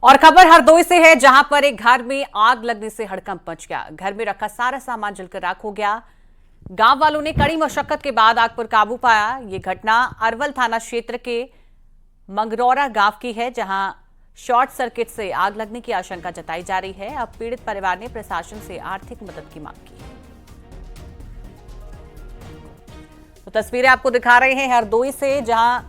और खबर हरदोई से है, जहां पर एक घर में आग लगने से हड़कंप मच गया। घर में रखा सारा सामान जलकर राख हो गया। गांव वालों ने कड़ी मशक्कत के बाद आग पर काबू पाया। ये घटना अरवल थाना क्षेत्र के मंगरौरा गांव की है, जहां शॉर्ट सर्किट से आग लगने की आशंका जताई जा रही है। अब पीड़ित परिवार ने प्रशासन से आर्थिक मदद की मांग की है। तो तस्वीरें आपको दिखा रहे हैं हरदोई से, जहां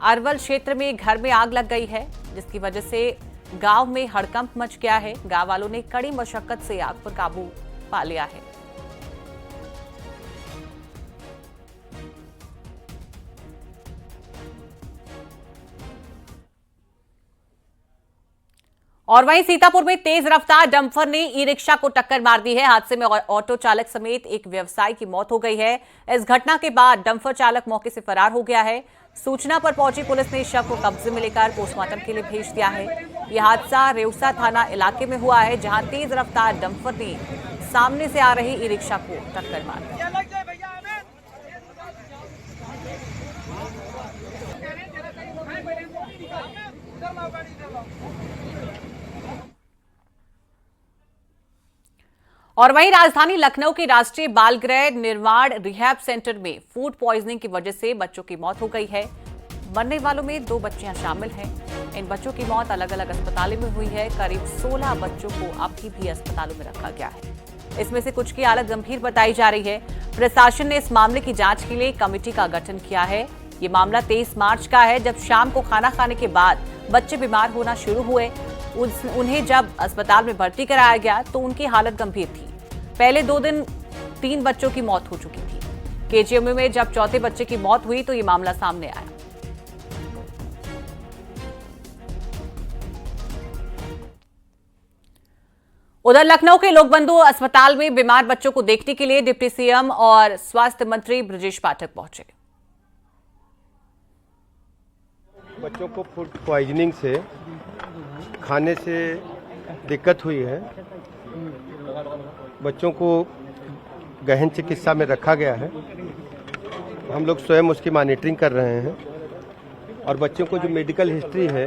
अरवल क्षेत्र में घर में आग लग गई है, जिसकी वजह से गांव में हड़कंप मच गया है। गांव वालों ने कड़ी मशक्कत से आग पर काबू पा लिया है। और वहीं सीतापुर में तेज रफ्तार डंपर ने ई रिक्शा को टक्कर मार दी है। हादसे में ऑटो चालक समेत एक व्यवसायी की मौत हो गई है। इस घटना के बाद डंपर चालक मौके से फरार हो गया है। सूचना पर पहुंची पुलिस ने शव को कब्जे में लेकर पोस्टमार्टम के लिए भेज दिया है। यह हादसा रेउसा थाना इलाके में हुआ है, जहां तेज रफ्तार डंपर ने सामने से आ रही ई रिक्शा को टक्कर मार दी। और वहीं राजधानी लखनऊ के राष्ट्रीय बाल गृह निर्माण रिहैब सेंटर में फूड पॉइजनिंग की वजह से बच्चों की मौत हो गई है। मरने वालों में 2 बच्चियां शामिल हैं। इन बच्चों की मौत अलग अलग अस्पतालों में हुई है। करीब 16 बच्चों को अभी भी अस्पतालों में रखा गया है। इसमें से कुछ की हालत गंभीर बताई जा रही है। प्रशासन ने इस मामले की जांच के लिए कमेटी का गठन किया है। ये मामला 23 मार्च का है, जब शाम को खाना खाने के बाद बच्चे बीमार होना शुरू हुए। उन्हें जब अस्पताल में भर्ती कराया गया तो उनकी हालत गंभीर थी। पहले 2 दिन 3 बच्चों की मौत हो चुकी थी। केजीएमयू में जब चौथे बच्चे की मौत हुई तो ये मामला सामने आया। उधर लखनऊ के लोकबंधु अस्पताल में बीमार बच्चों को देखने के लिए डिप्टी सीएम और स्वास्थ्य मंत्री बृजेश पाठक पहुंचे। बच्चों को फूड पॉइजनिंग से खाने से दिक्कत हुई है। बच्चों को गहन चिकित्सा में रखा गया है। हम लोग स्वयं उसकी मॉनिटरिंग कर रहे हैं और बच्चों को जो मेडिकल हिस्ट्री है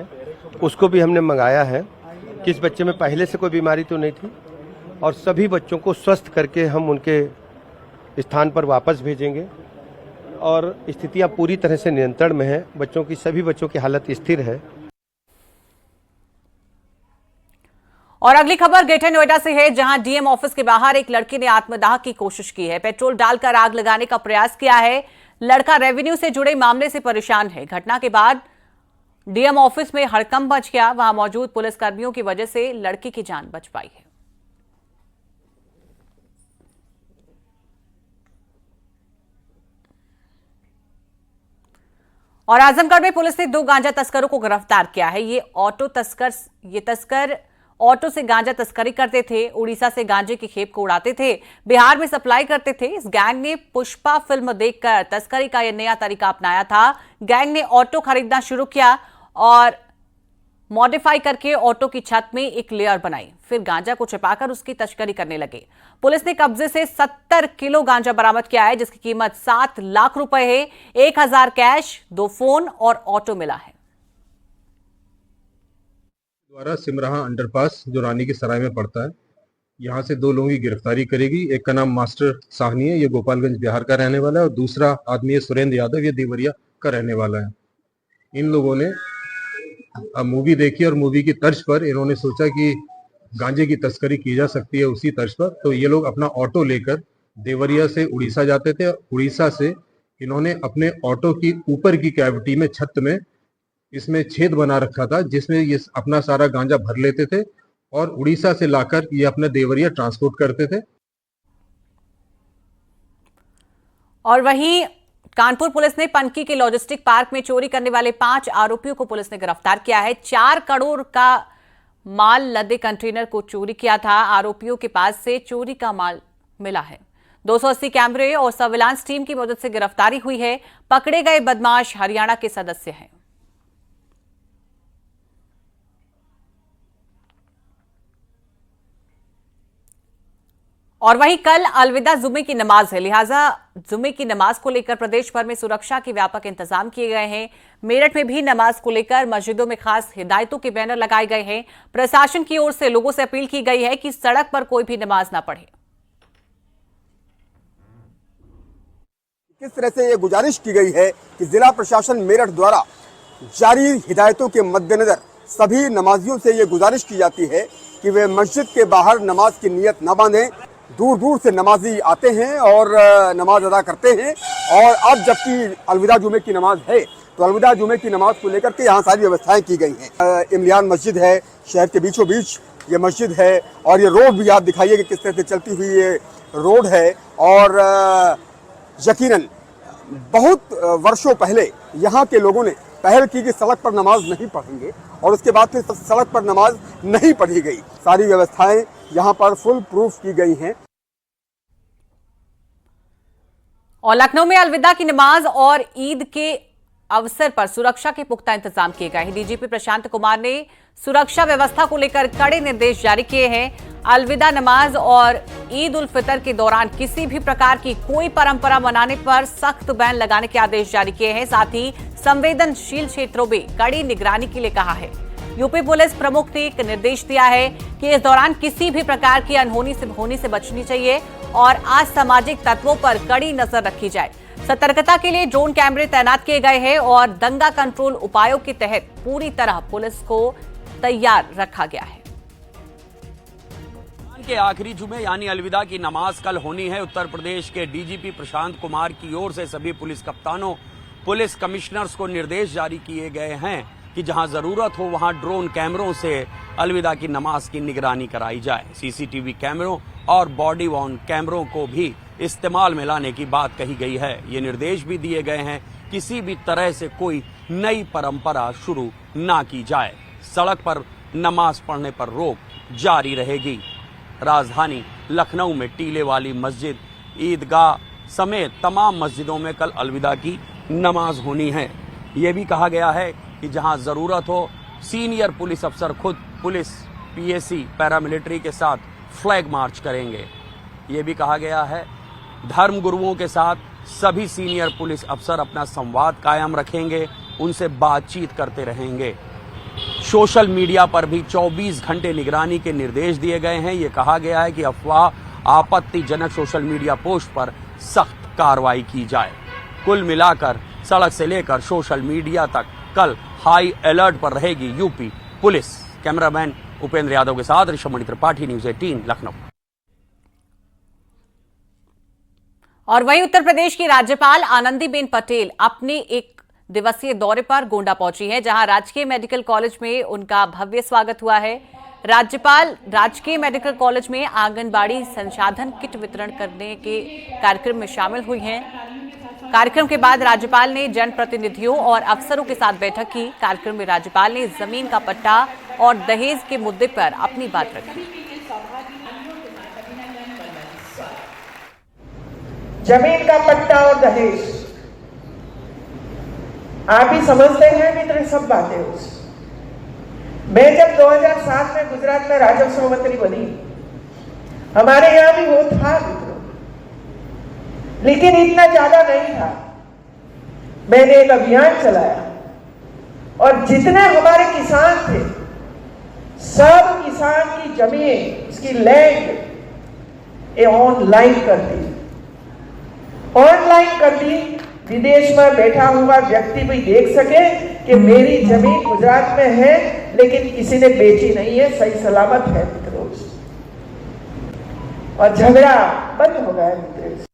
उसको भी हमने मंगाया है। किस बच्चे में पहले से कोई बीमारी तो नहीं थी, और सभी बच्चों को स्वस्थ करके हम उनके स्थान पर वापस भेजेंगे और स्थितियां पूरी तरह से नियंत्रण में है। सभी बच्चों की हालत स्थिर है। और अगली खबर ग्रेटर नोएडा से है, जहां डीएम ऑफिस के बाहर एक लड़के ने आत्मदाह की कोशिश की है। पेट्रोल डालकर आग लगाने का प्रयास किया है। लड़का रेवेन्यू से जुड़े मामले से परेशान है। घटना के बाद डीएम ऑफिस में हड़कंप मच गया। वहां मौजूद पुलिसकर्मियों की वजह से लड़के की जान बच पाई है। और आजमगढ़ में पुलिस ने 2 गांजा तस्करों को गिरफ्तार किया है। ये तस्कर ऑटो से गांजा तस्करी करते थे। उड़ीसा से गांजे की खेप को उड़ाते थे, बिहार में सप्लाई करते थे। इस गैंग ने पुष्पा फिल्म देखकर तस्करी का यह नया तरीका अपनाया था। गैंग ने ऑटो खरीदना शुरू किया और मॉडिफाई करके ऑटो की छत में एक लेयर बनाई, फिर गांजा को छिपाकर उसकी तस्करी करने लगे। पुलिस ने कब्जे से 70 किलो गांजा बरामद किया है, जिसकी कीमत 7 लाख रुपए है। 1000 कैश, 2 फोन और ऑटो मिला है। द्वारा सिमराहा अंडरपास जो रानी की सराय में पड़ता है, यहाँ से 2 लोगों की गिरफ्तारी करेगी। एक का नाम मास्टर साहनी है, ये गोपालगंज बिहार का रहने वाला है, और दूसरा आदमी है सुरेंद्र यादव, ये देवरिया का रहने वाला है। इन लोगों ने मूवी देखी और मूवी की तर्ज पर इन्होंने सोचा कि गांजे की तस्करी की जा सकती है उसी तर्ज पर। तो ये लोग अपना ऑटो लेकर देवरिया से उड़ीसा जाते थे। उड़ीसा से इन्होंने अपने ऑटो की ऊपर की कैविटी में, छत में, इसमें छेद बना रखा था, जिसमें ये अपना सारा गांजा भर लेते थे और उड़ीसा से लाकर ये अपने देवरिया ट्रांसपोर्ट करते थे। और वहीं कानपुर पुलिस ने पनकी के लॉजिस्टिक पार्क में चोरी करने वाले 5 आरोपियों को पुलिस ने गिरफ्तार किया है। 4 करोड़ का माल लदे कंटेनर को चोरी किया था। आरोपियों के पास से चोरी का माल मिला है। 280 कैमरे और सर्विलांस टीम की मदद से गिरफ्तारी हुई है। पकड़े गए बदमाश हरियाणा के सदस्य हैं। और वहीं कल अलविदा जुमे की नमाज है, लिहाजा जुमे की नमाज को लेकर प्रदेश भर में सुरक्षा के व्यापक इंतजाम किए गए हैं। मेरठ में भी नमाज को लेकर मस्जिदों में खास हिदायतों के बैनर लगाए गए हैं। प्रशासन की ओर से लोगों से अपील की गई है कि सड़क पर कोई भी नमाज ना पढ़े। किस तरह से ये गुजारिश की गई है कि जिला प्रशासन मेरठ द्वारा जारी हिदायतों के मद्देनजर सभी नमाजियों से ये गुजारिश की जाती है कि वे मस्जिद के बाहर नमाज की नियत न बांधें। दूर दूर से नमाजी आते हैं और नमाज अदा करते हैं, और अब जबकि अलविदा जुमे की नमाज है तो अलविदा जुमे की नमाज को लेकर के यहाँ सारी व्यवस्थाएं की गई हैं। इमलियान मस्जिद है, शहर के बीचों बीच ये मस्जिद है, और ये रोड भी आप दिखाइए कि किस तरह से चलती हुई ये रोड है। और यकीनन बहुत वर्षों पहले यहाँ के लोगों ने पहल की कि सड़क पर नमाज नहीं पढ़ेंगे, और उसके बाद फिर सड़क पर नमाज नहीं पढ़ी गई। सारी व्यवस्थाएं यहाँ पर फुल प्रूफ की गई हैं। और लखनऊ में अलविदा की नमाज और ईद के अवसर पर सुरक्षा के पुख्ता इंतजाम किए गए हैं। डीजीपी प्रशांत कुमार ने सुरक्षा व्यवस्था को लेकर कड़े निर्देश जारी किए हैं। अलविदा नमाज और ईद उल फितर के दौरान किसी भी प्रकार की कोई परंपरा मनाने पर सख्त बैन लगाने के आदेश जारी किए हैं। साथ ही संवेदनशील क्षेत्रों में कड़ी निगरानी के लिए कहा है। यूपी पुलिस प्रमुख ने एक निर्देश दिया है कि इस दौरान किसी भी प्रकार की अनहोनी से बचनी चाहिए और असामाजिक तत्वों पर कड़ी नजर रखी जाए। सतर्कता के लिए ड्रोन कैमरे तैनात किए गए हैं और दंगा कंट्रोल उपायों के तहत पूरी तरह पुलिस को तैयार रखा गया है। के आखिरी जुमे यानी अलविदा की नमाज कल होनी है। उत्तर प्रदेश के डीजीपी प्रशांत कुमार की ओर से सभी पुलिस कप्तानों, पुलिस कमिश्नर्स को निर्देश जारी किए गए हैं कि जहां जरूरत हो वहां ड्रोन कैमरों से अलविदा की नमाज की निगरानी कराई जाए। सीसीटीवी कैमरों और बॉडी वॉर्न कैमरों को भी इस्तेमाल में लाने की बात कही गई है। ये निर्देश भी दिए गए हैं किसी भी तरह से कोई नई परंपरा शुरू ना की जाए। सड़क पर नमाज पढ़ने पर रोक जारी रहेगी। राजधानी लखनऊ में टीले वाली मस्जिद, ईदगाह समेत तमाम मस्जिदों में कल अलविदा की नमाज होनी है। ये भी कहा गया है कि जहां जरूरत हो सीनियर पुलिस अफसर खुद पुलिस पीएसी पैरामिलिट्री के साथ फ्लैग मार्च करेंगे। ये भी कहा गया है धर्म गुरुओं के साथ सभी सीनियर पुलिस अफसर अपना संवाद कायम रखेंगे, उनसे बातचीत करते रहेंगे। सोशल मीडिया पर भी 24 घंटे निगरानी के निर्देश दिए गए हैं। ये कहा गया है कि अफवाह, आपत्तिजनक सोशल मीडिया पोस्ट पर सख्त कार्रवाई की जाए। कुल मिलाकर सड़क से लेकर सोशल मीडिया तक कल हाई अलर्ट पर रहेगी UP police. Cameraman Upendra Yadav के साथ ऋषभ त्रिपाठी, न्यूज़ 18 लखनऊ। और वहीं उत्तर प्रदेश की राज्यपाल आनंदीबेन पटेल अपने एक दिवसीय दौरे पर गोंडा पहुंची हैं, जहां राजकीय मेडिकल कॉलेज में उनका भव्य स्वागत हुआ है। राज्यपाल राजकीय मेडिकल कॉलेज में आंगनबाड़ी संसाधन किट वितरण करने के कार्यक्रम में शामिल हुई हैं। कार्यक्रम के बाद राज्यपाल ने जनप्रतिनिधियों और अफसरों के साथ बैठक की। कार्यक्रम में राज्यपाल ने जमीन का पट्टा और दहेज के मुद्दे पर अपनी बात रखी। जमीन का पट्टा और दहेज आप ही समझते हैं मित्र, सब बातें उस मैं जब 2007 में गुजरात में राजस्व मंत्री बनी, हमारे यहाँ भी वो था मित्रों, लेकिन इतना ज्यादा नहीं था। मैंने एक अभियान चलाया और जितने हमारे किसान थे सब किसान की जमीन, उसकी लैंड ये ऑनलाइन कर दी। ऑनलाइन कर दी, विदेश में बैठा हुआ व्यक्ति भी देख सके कि मेरी जमीन गुजरात में है लेकिन किसी ने बेची नहीं है, सही सलामत है मित्रों। और झगड़ा बंद हो गया मित्रों।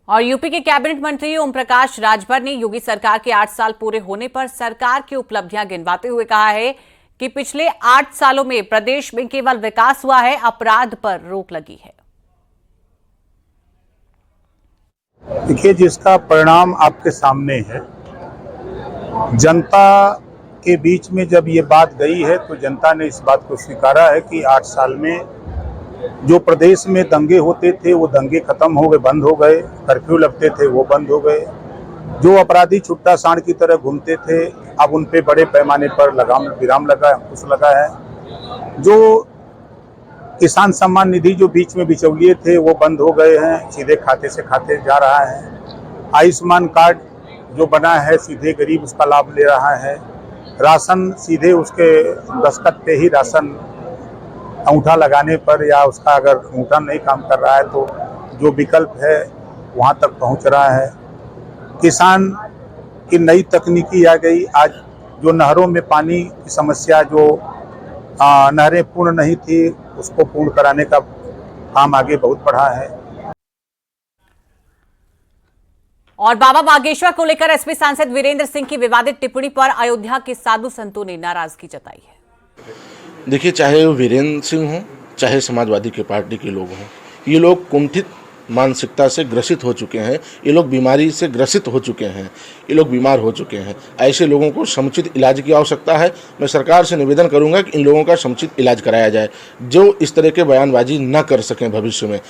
और यूपी के कैबिनेट मंत्री ओम प्रकाश राजभर ने योगी सरकार के 8 साल पूरे होने पर सरकार की उपलब्धियां गिनवाते हुए कहा है कि पिछले 8 सालों में प्रदेश में केवल विकास हुआ है, अपराध पर रोक लगी है। देखिए, जिसका परिणाम आपके सामने है, जनता के बीच में जब ये बात गई है तो जनता ने इस बात को स्वीकारा है कि 8 साल में जो प्रदेश में दंगे होते थे वो दंगे खत्म हो गए, बंद हो गए। कर्फ्यू लगते थे वो बंद हो गए। जो अपराधी छुट्टा सांड की तरह घूमते थे अब उन पे बड़े पैमाने पर लगाम विराम लगा, अंकुश लगा है। जो किसान सम्मान निधि जो बीच में बिचौलिए थे वो बंद हो गए हैं, सीधे खाते से खाते जा रहा है। आयुष्मान कार्ड जो बना है सीधे गरीब उसका लाभ ले रहा है। राशन सीधे उसके दस्तखत पे ही राशन अंगूठा लगाने पर या उसका अगर अंगूठा नहीं काम कर रहा है तो जो विकल्प है वहाँ तक पहुँच रहा है। किसान की नई तकनीकी आ गई। आज जो नहरों में पानी की समस्या जो नहरें पूर्ण नहीं थी उसको पूर्ण कराने का काम आगे बहुत बढ़ा है। और बाबा बागेश्वर को लेकर एसपी सांसद वीरेंद्र सिंह की विवादित टिप्पणी पर अयोध्या के साधु संतों ने नाराजगी जताई है। देखिए, चाहे वो वीरेंद्र सिंह हो चाहे समाजवादी के पार्टी के लोग हों, ये लोग कुंठित मानसिकता से ग्रसित हो चुके हैं। ये लोग बीमारी से ग्रसित हो चुके हैं। ये लोग बीमार हो चुके हैं। ऐसे लोगों को समुचित इलाज की आवश्यकता है। मैं सरकार से निवेदन करूंगा कि इन लोगों का समुचित इलाज कराया जाए, जो इस तरह के बयानबाजी न कर सकें भविष्य में।